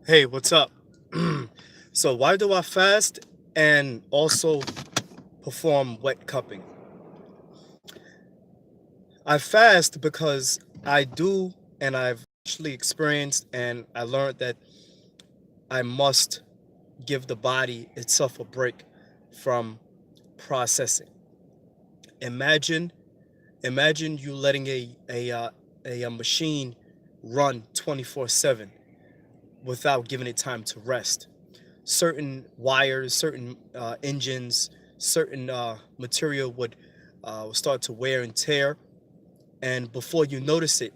Hey, what's up? So, why do I fast and also perform wet cupping? I fast because I do, and I've actually experienced, and I learned that I must give the body itself a break from processing. Imagine, imagine you letting a machine run 24/7 without giving it time to rest. Certain wires, certain engines, certain material would start to wear and tear, and before you notice it,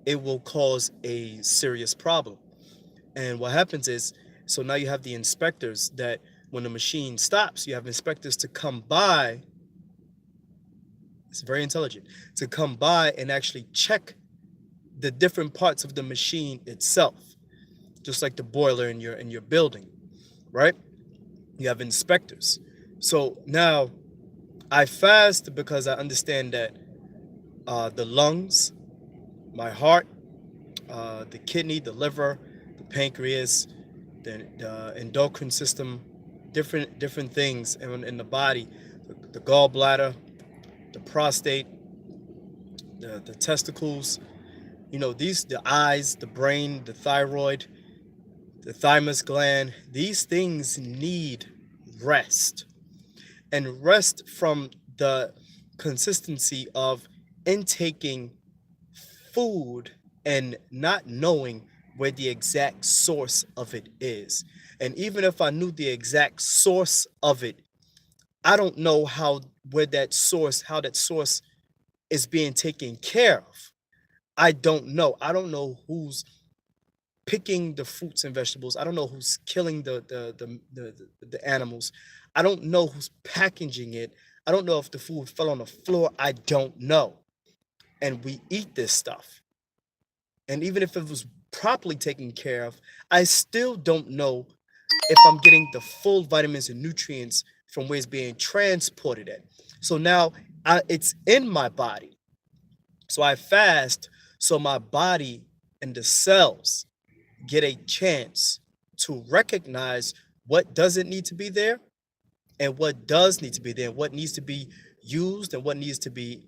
it will cause a serious problem. And what happens is, so now you have the inspectors that when the machine stops, you have inspectors to come by. It's very intelligent to come by and actually check the different parts of the machine itself, just like the boiler in your building, right? You have inspectors. So now I fast because I understand that the lungs, my heart, the kidney, the liver, the pancreas, the endocrine system, different things in the body, the gallbladder, the prostate, the testicles. The eyes, the brain, the thyroid, the thymus gland. These things need rest, and rest from the consistency of intaking food and not knowing where the exact source of it is. And even if I knew the exact source of it, I don't know how that source is being taken care of. I don't know. I don't know who's picking the fruits and vegetables. I don't know who's killing the animals. I don't know who's packaging it. I don't know if the food fell on the floor. I don't know. And we eat this stuff. And even if it was properly taken care of, I still don't know if I'm getting the full vitamins and nutrients from where it's being transported at. So now it's in my body. So I fast so my body and the cells get a chance to recognize what doesn't need to be there and what does need to be there, and what needs to be used and what needs to be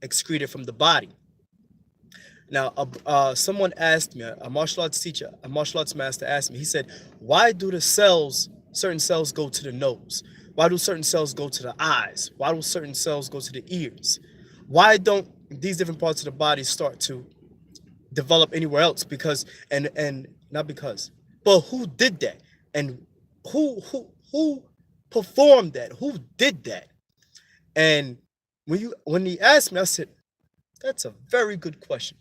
excreted from the body. Now, someone asked me, a martial arts teacher, a martial arts master asked me, he said, why do certain cells go to the nose? Why do certain cells go to the eyes? Why do certain cells go to the ears? Why don't these different parts of the body start to develop anywhere else? And not because, but who did that? And who performed that? Who did that? And when he asked me, I said, that's a very good question.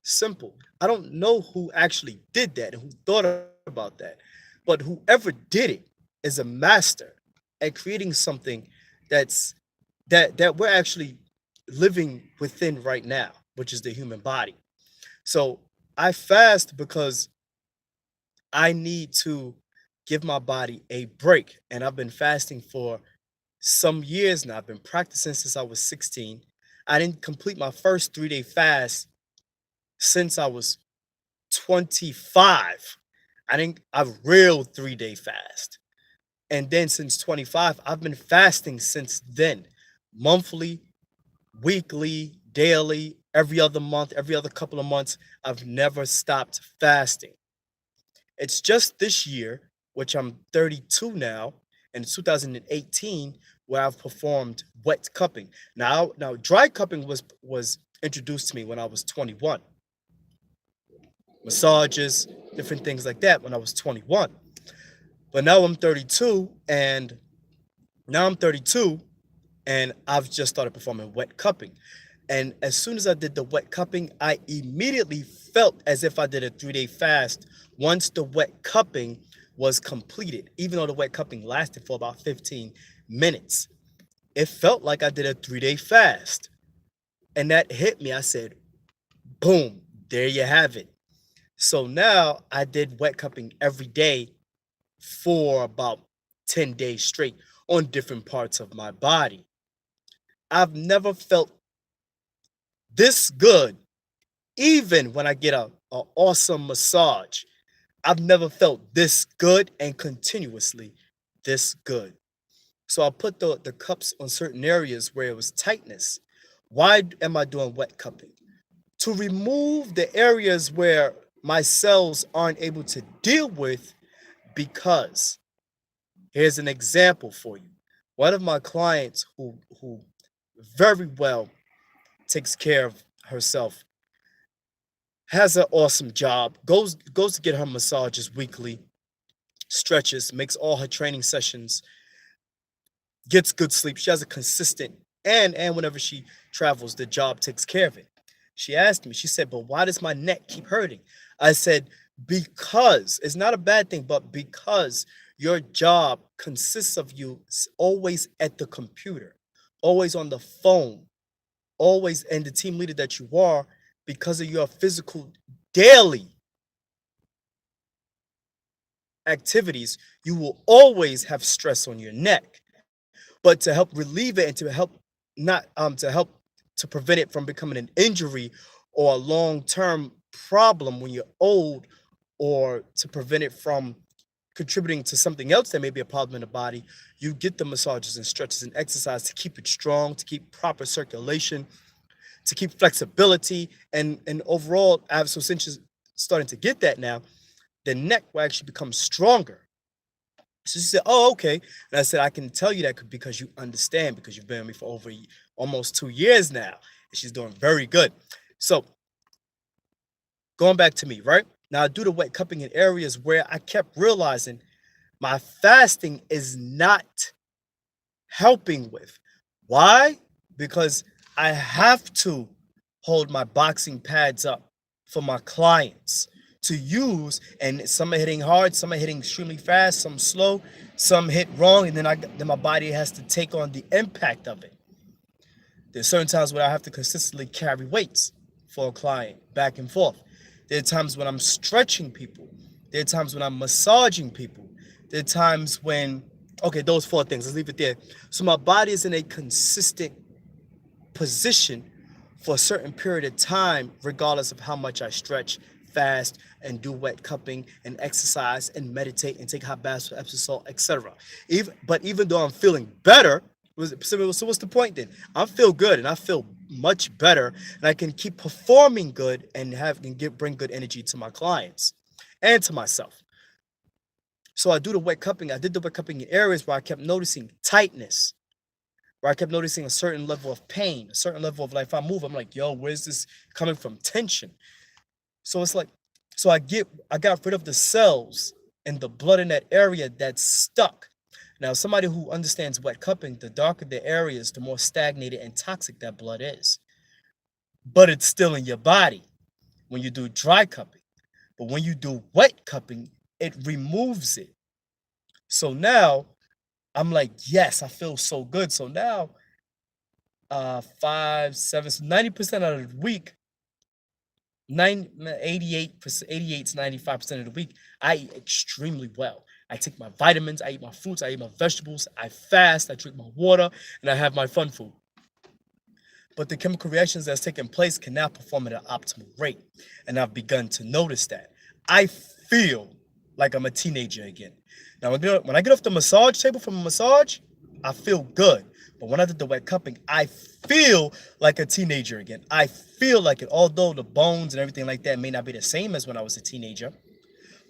Simple. I don't know who actually did that and who thought about that, but whoever did it is a master at creating something that's that we're actually living within right now, which is the human body. So I fast because I need to give my body a break, and I've been fasting for some years now. I've been practicing since I was 16. I didn't complete my first 3-day fast since I was 25. I didn't a real 3-day fast. And then since 25, I've been fasting since then. Monthly, weekly, daily, every other month, every other couple of months, I've never stopped fasting. It's just this year, which I'm 32 now, and 2018, where I've performed wet cupping. Now dry cupping was introduced to me when I was 21. Massages, different things like that when I was 21. But now I'm 32 and I've just started performing wet cupping. And as soon as I did the wet cupping, I immediately felt as if I did a 3-day fast once the wet cupping was completed, even though the wet cupping lasted for about 15 minutes. It felt like I did a 3-day fast. And that hit me. I said, boom, there you have it. So now I did wet cupping every day for about 10 days straight on different parts of my body. I've never felt this good, even when I get a awesome massage. I've never felt this good and continuously this good. So I put the cups on certain areas where it was tightness. Why am I doing wet cupping? To remove the areas where my cells aren't able to deal with, because here's an example for you. One of my clients who very well takes care of herself, has an awesome job, goes to get her massages weekly, stretches, makes all her training sessions, gets good sleep. She has a consistent, and whenever she travels, the job takes care of it. She asked me, she said, "But why does my neck keep hurting?" I said, "Because it's not a bad thing, but because your job consists of you always at the computer, always on the phone, always, and the team leader that you are, because of your physical daily activities, you will always have stress on your neck. But to help relieve it and to help not to help to prevent it from becoming an injury or a long-term problem when you're old, or to prevent it from contributing to something else that may be a problem in the body, you get the massages and stretches and exercise to keep it strong, to keep proper circulation, to keep flexibility, and overall, so since you're starting to get that now, the neck will actually become stronger." So she said, "Oh, okay." And I said, "I can tell you that because you understand, because you've been with me for over almost 2 years now." And she's doing very good. So going back to me, right? Now I do the wet cupping in areas where I kept realizing my fasting is not helping with. Why? Because I have to hold my boxing pads up for my clients to use, and some are hitting hard, some are hitting extremely fast, some slow, some hit wrong, and then my body has to take on the impact of it. There's certain times where I have to consistently carry weights for a client back and forth. There are times when I'm stretching people. There are times when I'm massaging people. There are times when, okay, those four things, let's leave it there. So my body is in a consistent position for a certain period of time, regardless of how much I stretch, fast, and do wet cupping, and exercise, and meditate, and take hot baths with Epsom salt, etc. Even though I'm feeling better, so what's the point then? I feel good, and I feel much better, and I can keep performing good and bring good energy to my clients and to myself. So I do the wet cupping. I did the wet cupping in areas where I kept noticing tightness, where I kept noticing a certain level of pain, a certain level of, like, if I move, I'm like, yo, where's this coming from? Tension. So it's like, so I got rid of the cells and the blood in that area that's stuck. Now, somebody who understands wet cupping, the darker the areas, the more stagnated and toxic that blood is. But it's still in your body when you do dry cupping. But when you do wet cupping, it removes it. So now I'm like, yes, I feel so good. So now 5, 7, so 90% out of the week, 88%, 88 to 95% of the week, I eat extremely well. I take my vitamins, I eat my fruits, I eat my vegetables, I fast, I drink my water, and I have my fun food. But the chemical reactions that's taking place can now perform at an optimal rate. And I've begun to notice that. I feel like I'm a teenager again. Now, when I get off the massage table from a massage, I feel good. But when I did the wet cupping, I feel like a teenager again. I feel like it, although the bones and everything like that may not be the same as when I was a teenager,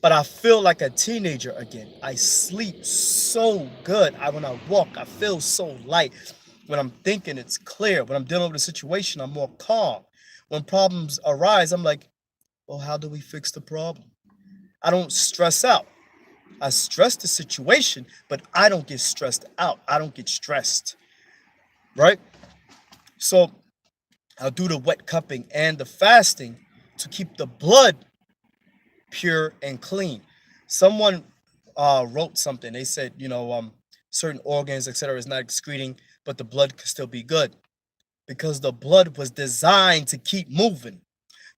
but I feel like a teenager again. I sleep so good. When I walk, I feel so light. When I'm thinking, it's clear. When I'm dealing with a situation, I'm more calm. When problems arise, I'm like, well, how do we fix the problem? I don't stress out. I stress the situation, but I don't get stressed out. I don't get stressed, right? So I'll do the wet cupping and the fasting to keep the blood pure and clean. Someone wrote something. They said, certain organs, etc., is not excreting, but the blood could still be good because the blood was designed to keep moving.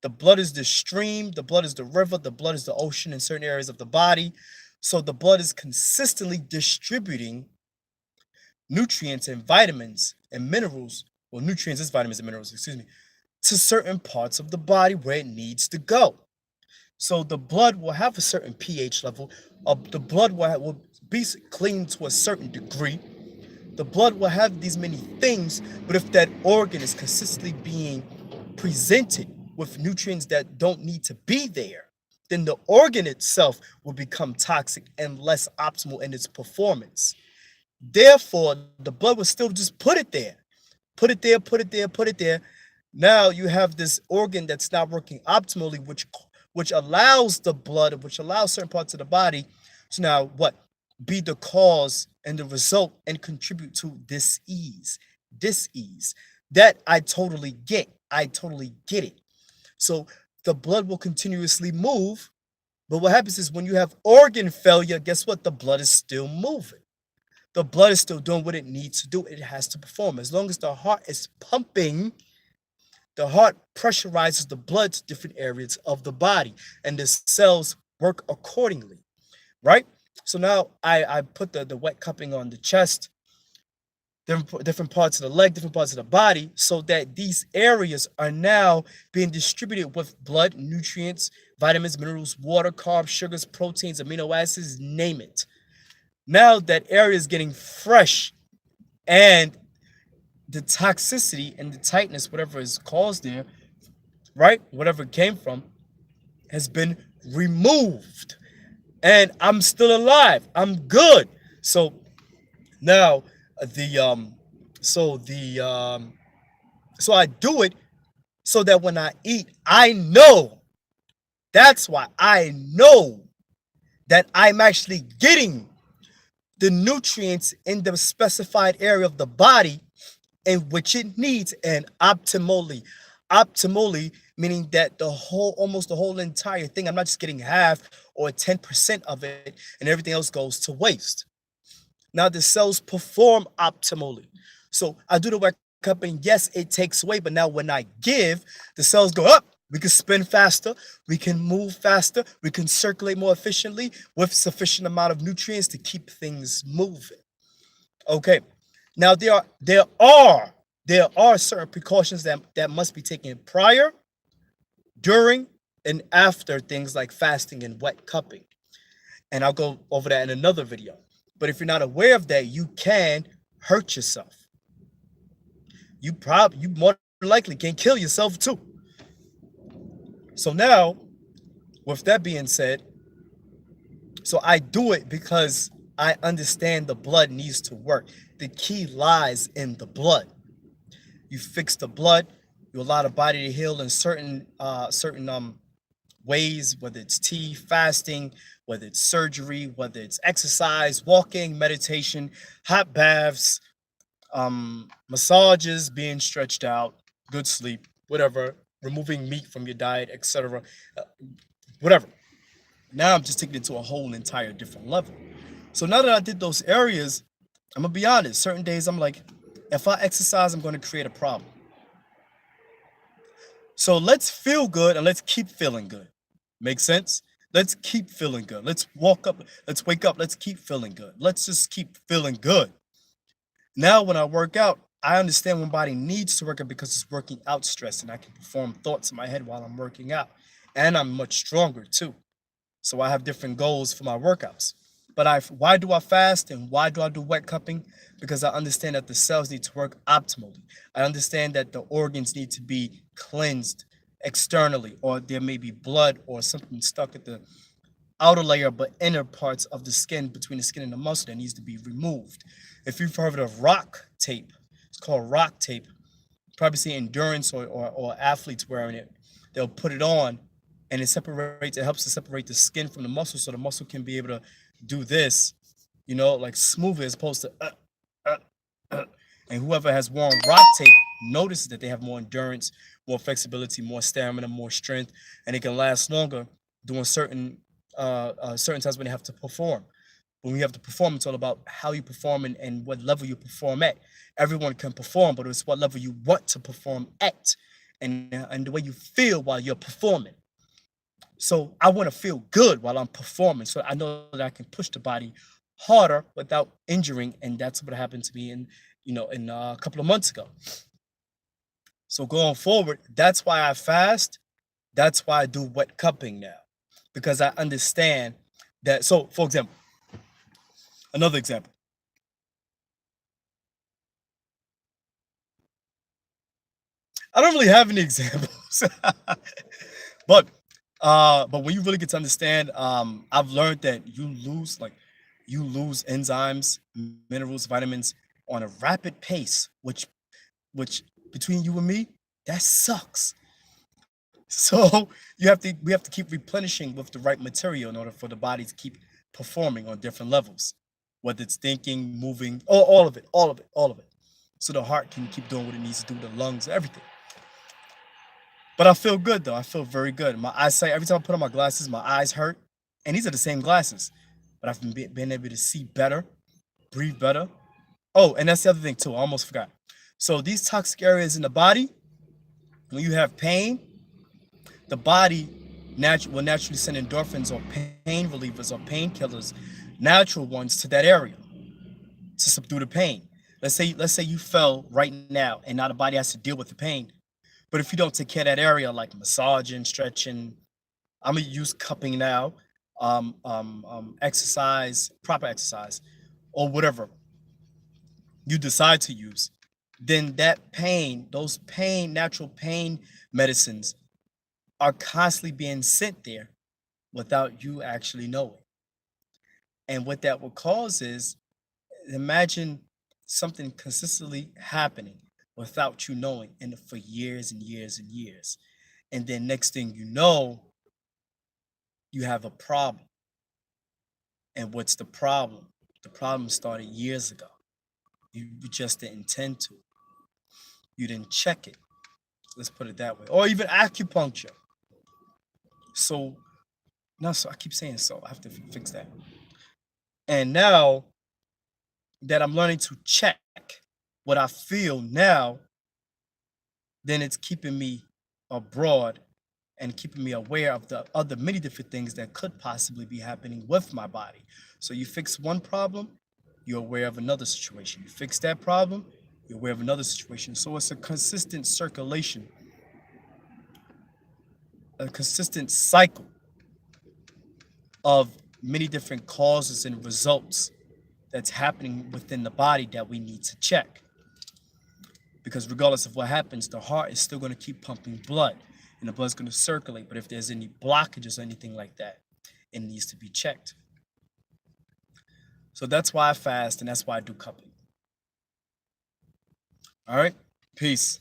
The blood is the stream, the blood is the river, the blood is the ocean in certain areas of the body. So the blood is consistently distributing nutrients and vitamins and minerals, well, nutrients is vitamins and minerals, excuse me, to certain parts of the body where it needs to go. So the blood will have a certain pH level. The blood will be clean to a certain degree. The blood will have these many things, but if that organ is consistently being presented with nutrients that don't need to be there, then the organ itself will become toxic and less optimal in its performance. Therefore, the blood will still just put it there, put it there, put it there, put it there. Now you have this organ that's not working optimally, which allows the blood, which allows certain parts of the body to now what be the cause and the result and contribute to dis-ease. Dis-ease. That I totally get. I totally get it. So the blood will continuously move, but what happens is when you have organ failure, guess what? The blood is still moving. The blood is still doing what it needs to do. It has to perform. As long as the heart is pumping, the heart pressurizes the blood to different areas of the body, and the cells work accordingly, right? So now I put the wet cupping on the chest, different parts of the leg, different parts of the body, so that these areas are now being distributed with blood, nutrients, vitamins, minerals, water, carbs, sugars, proteins, amino acids, name it. Now that area is getting fresh, and the toxicity and the tightness, whatever is caused there, right? Whatever it came from, has been removed. And I'm still alive. I'm good. So now the so the so I do it so that when I eat, I know. That's why I know that I'm actually getting the nutrients in the specified area of the body in which it needs, and optimally. Optimally meaning that the whole, almost the whole entire thing, I'm not just getting half or 10% of it and everything else goes to waste. Now the cells perform optimally. So I do the wet cupping. Yes, it takes away, but now when I give, the cells go up. We can spin faster, we can move faster, we can circulate more efficiently with sufficient amount of nutrients to keep things moving. Okay. Now there are certain precautions that must be taken prior, during, and after things like fasting and wet cupping. And I'll go over that in another video. But if you're not aware of that, you can hurt yourself. You more than likely can kill yourself too. So now, with that being said, so I do it because I understand the blood needs to work. The key lies in the blood. You fix the blood, you allow the body to heal in certain ways, whether it's tea, fasting, whether it's surgery, whether it's exercise, walking, meditation, hot baths, massages, being stretched out, good sleep, whatever, removing meat from your diet, etc. uh, Whatever. Now I'm just taking it to a whole entire different level. So now that I did those areas, I'm gonna be honest. Certain days I'm like, if I exercise, I'm gonna create a problem. So let's feel good and let's keep feeling good. Make sense? Let's keep feeling good. Let's walk up. Let's wake up. Let's keep feeling good. Let's just keep feeling good. Now, when I work out, I understand my body needs to work out because it's working out stress, and I can perform thoughts in my head while I'm working out. And I'm much stronger too. So I have different goals for my workouts. But why do I fast and why do I do wet cupping? Because I understand that the cells need to work optimally. I understand that the organs need to be cleansed externally, or there may be blood or something stuck at the outer layer but inner parts of the skin, between the skin and the muscle, that needs to be removed. If you've heard of rock tape, it's called rock tape. You probably see endurance or athletes wearing it. They'll put it on and it helps to separate the skin from the muscle, so the muscle can be able to do this, like smoothly, as opposed to uh, uh. And whoever has worn rock tape notices that they have more endurance, more flexibility, more stamina, more strength, and it can last longer doing certain times when they have to perform. When we have to perform, it's all about how you perform and what level you perform at. Everyone can perform, but it's what level you want to perform at, and the way you feel while you're performing. So I want to feel good while I'm performing, so I know that I can push the body harder without injuring, and that's what happened to me in a couple of months ago. So going forward, that's why I fast. That's why I do wet cupping now. because I understand that. So, for example, another example. I don't really have any examples, but but when you really get to understand, I've learned that you lose enzymes, minerals, vitamins on a rapid pace, which between you and me, that sucks. So we have to keep replenishing with the right material in order for the body to keep performing on different levels, whether it's thinking, moving, all of it, all of it, all of it. So the heart can keep doing what it needs to do, the lungs, everything. But I feel good though. I feel very good. My eyesight, every time I put on my glasses, my eyes hurt. And these are the same glasses. But I've been able to see better, breathe better. Oh, and that's the other thing too. I almost forgot. So these toxic areas in the body, when you have pain, the body will naturally send endorphins or pain relievers or painkillers, natural ones to that area to subdue the pain. Let's say you fell right now and now the body has to deal with the pain. But if you don't take care of that area, like massaging, stretching, I'm gonna use cupping now, exercise, proper exercise, or whatever you decide to use, then that pain, those natural pain medicines are constantly being sent there without you actually knowing. And what that will cause is, imagine something consistently happening without you knowing and for years and years and years. And then next thing you know, you have a problem. And what's the problem? The problem started years ago. You just didn't tend to. You didn't check it. Let's put it that way. Or even acupuncture. So no, so I keep saying so. I have to fix that. And now that I'm learning to check what I feel now, then it's keeping me abroad and keeping me aware of the other many different things that could possibly be happening with my body. So you fix one problem, you're aware of another situation. You fix that problem, you're aware of another situation. So it's a consistent circulation, a consistent cycle of many different causes and results that's happening within the body that we need to check. Because regardless of what happens, the heart is still going to keep pumping blood and the blood's going to circulate. But if there's any blockages or anything like that, it needs to be checked. So that's why I fast and that's why I do cupping. All right. Peace.